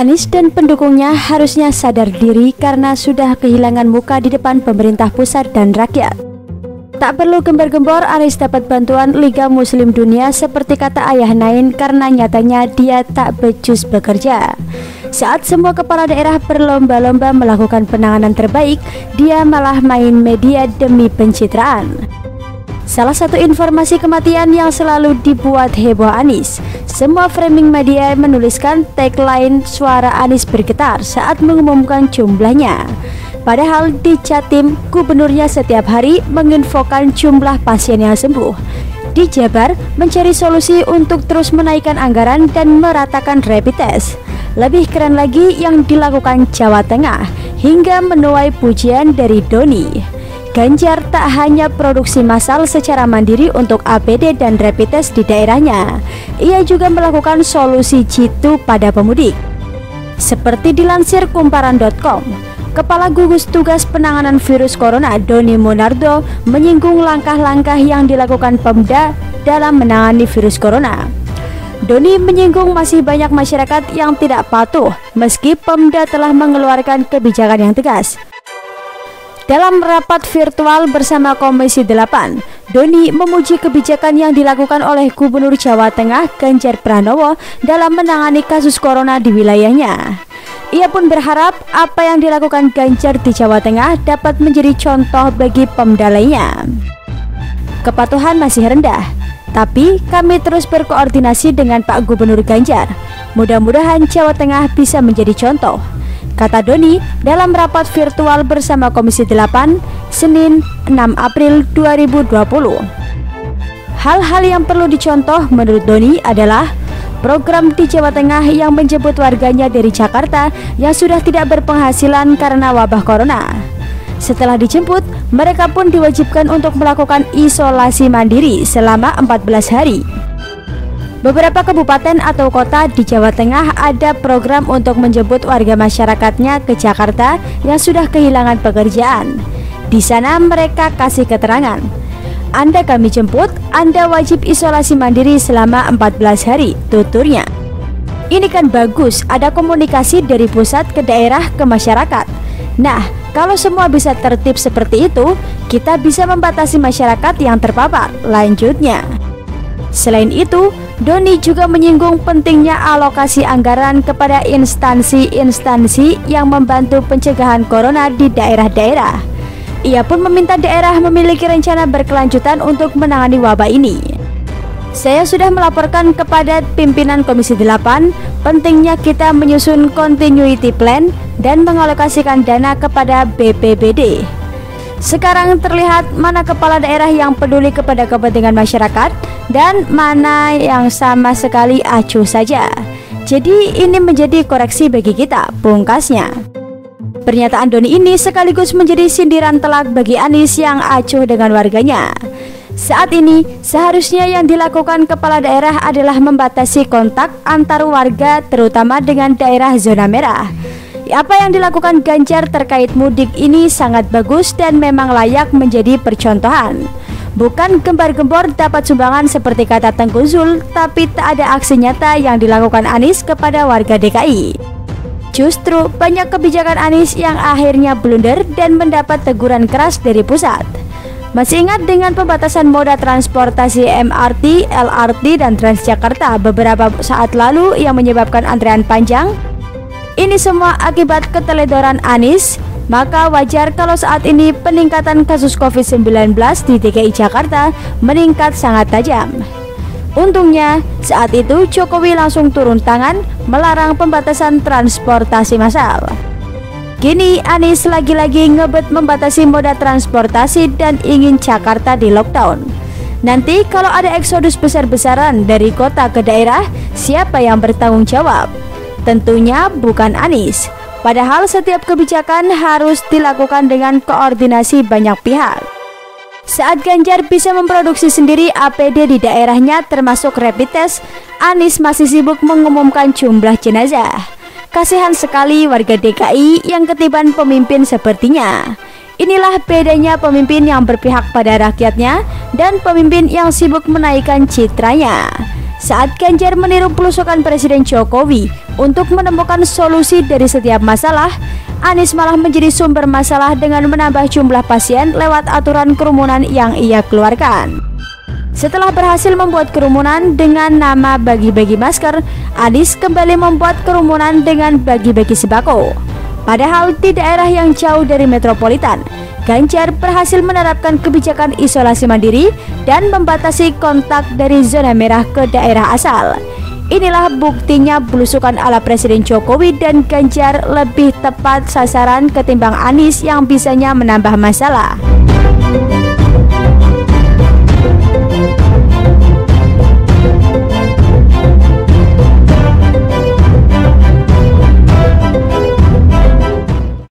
Anies dan pendukungnya harusnya sadar diri karena sudah kehilangan muka di depan pemerintah pusat dan rakyat. Tak perlu gembar-gembor Anies dapat bantuan Liga Muslim Dunia seperti kata Ayah Nain karena nyatanya dia tak becus bekerja. Saat semua kepala daerah berlomba-lomba melakukan penanganan terbaik, dia malah main media demi pencitraan. Salah satu informasi kematian yang selalu dibuat heboh Anies, semua framing media menuliskan tagline suara Anies bergetar saat mengumumkan jumlahnya. Padahal di Jatim, gubernurnya setiap hari menginfokan jumlah pasien yang sembuh. Di Jabar, mencari solusi untuk terus menaikkan anggaran dan meratakan rapid test. Lebih keren lagi yang dilakukan Jawa Tengah, hingga menuai pujian dari Doni. Ganjar tak hanya produksi massal secara mandiri untuk APD dan rapid test di daerahnya, ia juga melakukan solusi jitu pada pemudik. Seperti dilansir kumparan.com, Kepala Gugus Tugas Penanganan Virus Corona Doni Monardo menyinggung langkah-langkah yang dilakukan Pemda dalam menangani virus corona. Doni menyinggung masih banyak masyarakat yang tidak patuh meski Pemda telah mengeluarkan kebijakan yang tegas. Dalam rapat virtual bersama Komisi 8, Doni memuji kebijakan yang dilakukan oleh Gubernur Jawa Tengah Ganjar Pranowo dalam menangani kasus corona di wilayahnya. Ia pun berharap apa yang dilakukan Ganjar di Jawa Tengah dapat menjadi contoh bagi Pemda lainnya. Kepatuhan masih rendah, tapi kami terus berkoordinasi dengan Pak Gubernur Ganjar. Mudah-mudahan Jawa Tengah bisa menjadi contoh, kata Doni dalam rapat virtual bersama Komisi 8, Senin 6 April 2020. Hal-hal yang perlu dicontoh menurut Doni adalah program di Jawa Tengah yang menjemput warganya dari Jakarta yang sudah tidak berpenghasilan karena wabah corona. Setelah dijemput, mereka pun diwajibkan untuk melakukan isolasi mandiri selama 14 hari. Beberapa kabupaten atau kota di Jawa Tengah ada program untuk menjemput warga masyarakatnya ke Jakarta yang sudah kehilangan pekerjaan. Di sana mereka kasih keterangan, Anda kami jemput, Anda wajib isolasi mandiri selama 14 hari, tuturnya. Ini kan bagus, ada komunikasi dari pusat ke daerah ke masyarakat. Nah, kalau semua bisa tertib seperti itu, kita bisa membatasi masyarakat yang terpapar, lanjutnya. Selain itu, Doni juga menyinggung pentingnya alokasi anggaran kepada instansi-instansi yang membantu pencegahan corona di daerah-daerah. Ia pun meminta daerah memiliki rencana berkelanjutan untuk menangani wabah ini. Saya sudah melaporkan kepada pimpinan Komisi 8 pentingnya kita menyusun continuity plan dan mengalokasikan dana kepada BPBD. Sekarang terlihat mana kepala daerah yang peduli kepada kepentingan masyarakat dan mana yang sama sekali acuh saja. Jadi ini menjadi koreksi bagi kita, pungkasnya. Pernyataan Doni ini sekaligus menjadi sindiran telak bagi Anies yang acuh dengan warganya. Saat ini seharusnya yang dilakukan kepala daerah adalah membatasi kontak antar warga terutama dengan daerah zona merah. Apa yang dilakukan Ganjar terkait mudik ini sangat bagus dan memang layak menjadi percontohan. Bukan gembar-gembor dapat sumbangan seperti kata Tengku Zul, tapi tak ada aksi nyata yang dilakukan Anies kepada warga DKI. Justru banyak kebijakan Anies yang akhirnya blunder dan mendapat teguran keras dari pusat. Masih ingat dengan pembatasan moda transportasi MRT, LRT, dan Transjakarta beberapa saat lalu yang menyebabkan antrean panjang? Ini semua akibat keteledoran Anies, maka wajar kalau saat ini peningkatan kasus COVID-19 di DKI Jakarta meningkat sangat tajam. Untungnya, saat itu Jokowi langsung turun tangan melarang pembatasan transportasi massal. Kini Anies lagi-lagi ngebet membatasi moda transportasi dan ingin Jakarta di lockdown. Nanti kalau ada eksodus besar-besaran dari kota ke daerah, siapa yang bertanggung jawab? Tentunya bukan Anies. Padahal setiap kebijakan harus dilakukan dengan koordinasi banyak pihak. Saat Ganjar bisa memproduksi sendiri APD di daerahnya termasuk rapid test, Anies masih sibuk mengumumkan jumlah jenazah. Kasihan sekali warga DKI yang ketiban pemimpin sepertinya. Inilah bedanya pemimpin yang berpihak pada rakyatnya dan pemimpin yang sibuk menaikkan citranya. Saat Ganjar meniru belusukan Presiden Jokowi untuk menemukan solusi dari setiap masalah, Anies malah menjadi sumber masalah dengan menambah jumlah pasien lewat aturan kerumunan yang ia keluarkan. Setelah berhasil membuat kerumunan dengan nama bagi-bagi masker, Anies kembali membuat kerumunan dengan bagi-bagi sembako. Padahal di daerah yang jauh dari metropolitan, Ganjar berhasil menerapkan kebijakan isolasi mandiri dan membatasi kontak dari zona merah ke daerah asal. Inilah buktinya belusukan ala Presiden Jokowi dan Ganjar lebih tepat sasaran ketimbang Anies yang bisanya menambah masalah.